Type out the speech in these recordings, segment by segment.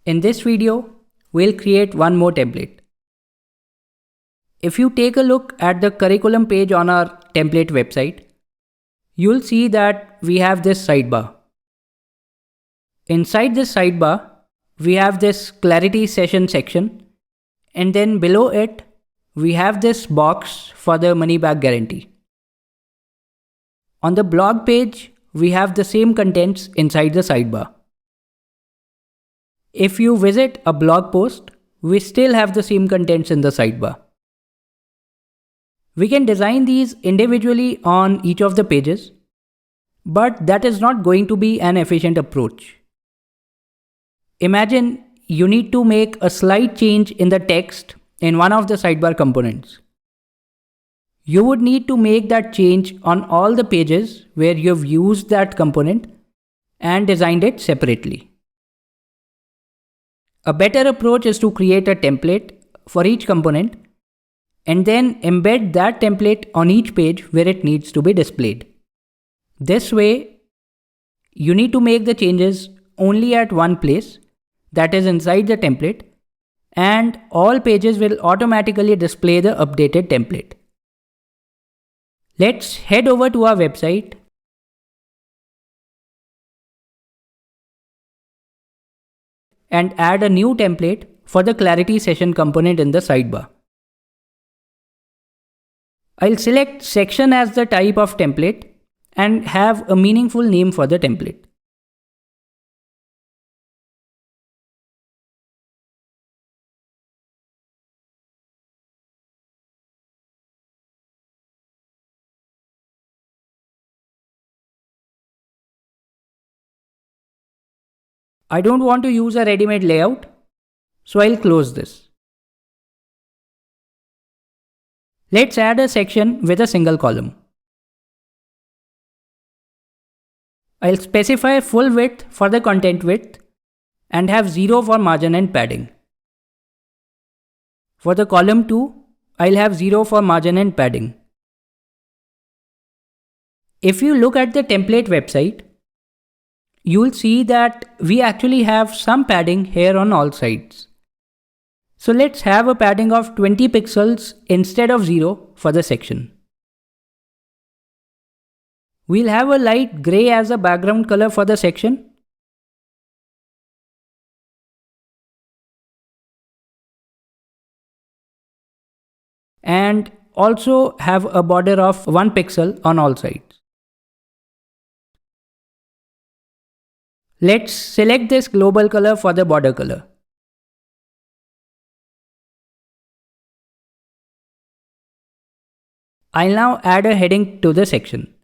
In this video, we'll create one more template. If you take a look at the curriculum page on our template website, you'll see that we have this sidebar. Inside this sidebar, we have this clarity session section, and then below it, we have this box for the money back guarantee. On the blog page, we have the same contents inside the sidebar. If you visit a blog post, we still have the same contents in the sidebar. We can design these individually on each of the pages, but that is not going to be an efficient approach. Imagine you need to make a slight change in the text in one of the sidebar components. You would need to make that change on all the pages where you've used that component and designed it separately. A better approach is to create a template for each component and then embed that template on each page where it needs to be displayed. This way, you need to make the changes only at one place, that is inside the template, and all pages will automatically display the updated template. Let's head over to our website and add a new template for the clarity session component in the sidebar. I'll select section as the type of template and have a meaningful name for the template. I don't want to use a ready-made layout, so I'll close this. Let's add a section with a single column. I'll specify full width for the content width and have 0 for margin and padding. For the column 2, I'll have 0 for margin and padding. If you look at the template website, you'll see that we actually have some padding here on all sides. So let's have a padding of 20 pixels instead of 0 for the section. We'll have a light gray as a background color for the section. And also have a border of 1 pixel on all sides. Let's select this global color for the border color. I'll now add a heading to the section.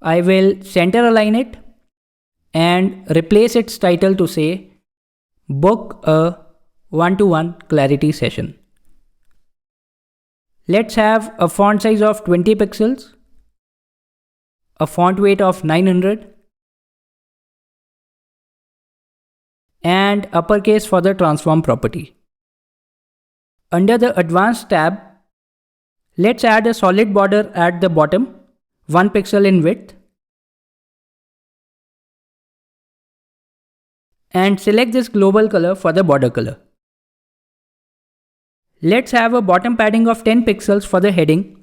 I will center align it and replace its title to say Book a one-to-one clarity session. Let's have a font size of 20 pixels, a font weight of 900, and uppercase for the transform property. Under the Advanced tab, let's add a solid border at the bottom, 1 pixel in width, and select this global color for the border color. Let's have a bottom padding of 10 pixels for the heading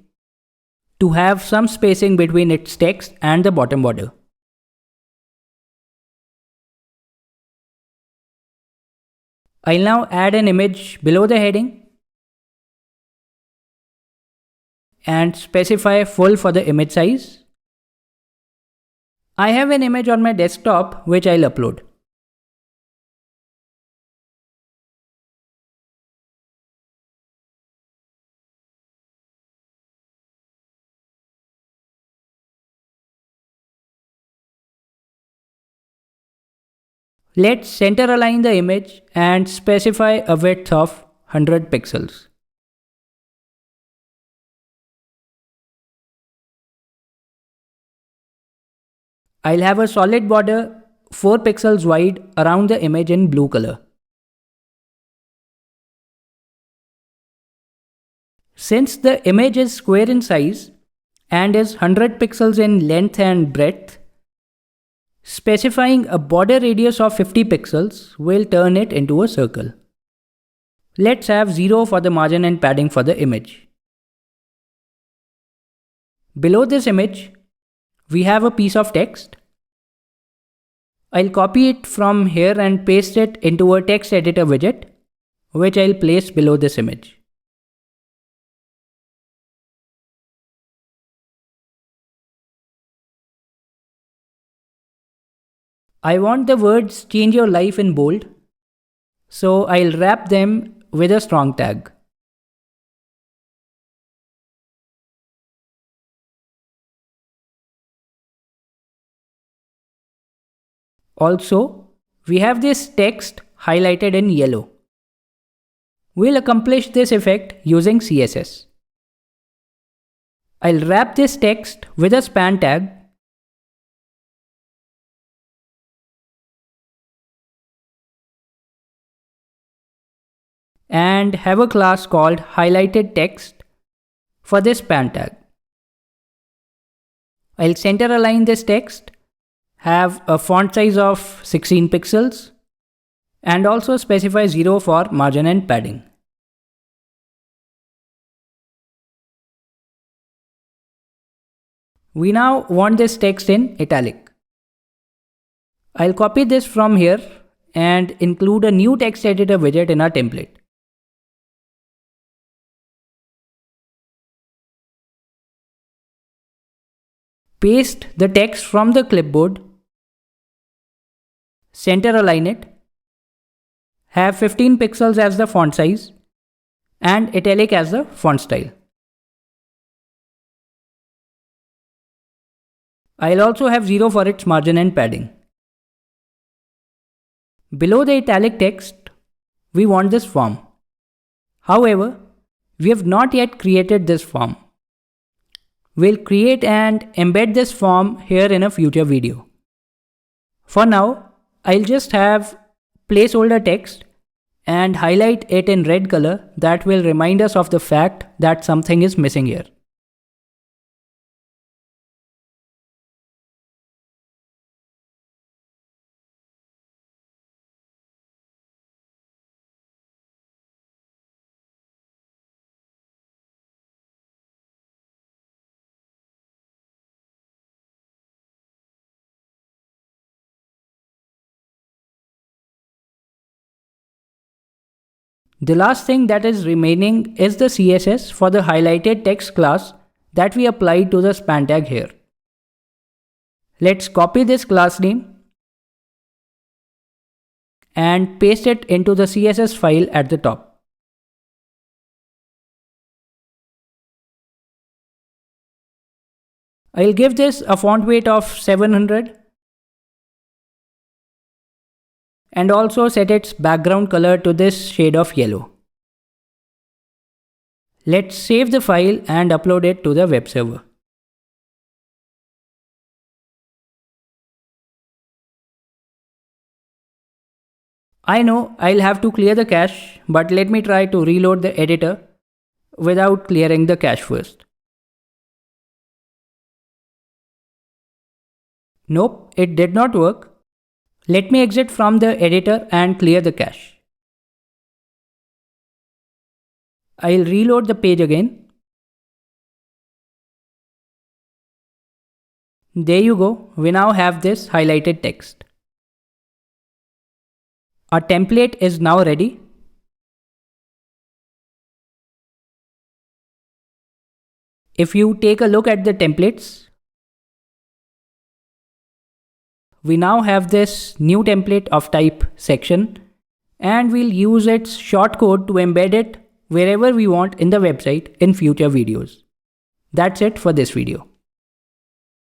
to have some spacing between its text and the bottom border. I'll now add an image below the heading and specify full for the image size. I have an image on my desktop which I'll upload. Let's center align the image and specify a width of 100 pixels. I'll have a solid border 4 pixels wide around the image in blue color. Since the image is square in size and is 100 pixels in length and breadth, Specifying a border radius of 50 pixels will turn it into a circle. Let's have 0 for the margin and padding for the image. Below this image, we have a piece of text. I'll copy it from here and paste it into a text editor widget, which I'll place below this image. I want the words "change your life" in bold, so I'll wrap them with a strong tag. Also, we have this text highlighted in yellow. We'll accomplish this effect using CSS. I'll wrap this text with a span tag and have a class called highlighted text for this span tag. I'll center align this text, have a font size of 16 pixels, and also specify 0 for margin and padding. We now want this text in italic. I'll copy this from here and include a new text editor widget in our template. Paste the text from the clipboard, center align it, have 15 pixels as the font size, and italic as the font style. I'll also have 0 for its margin and padding. Below the italic text, we want this form. However, we have not yet created this form. We'll create and embed this form here in a future video. For now, I'll just have placeholder text and highlight it in red color that will remind us of the fact that something is missing here. The last thing that is remaining is the CSS for the highlighted text class that we applied to the span tag here. Let's copy this class name and paste it into the CSS file at the top. I'll give this a font weight of 700 and also set its background color to this shade of yellow. Let's save the file and upload it to the web server. I know I'll have to clear the cache, but let me try to reload the editor without clearing the cache first. Nope, it did not work. Let me exit from the editor and clear the cache. I'll reload the page again. There you go, we now have this highlighted text. Our template is now ready. If you take a look at the templates, we now have this new template of type section, and we'll use its shortcode to embed it wherever we want in the website in future videos. That's it for this video.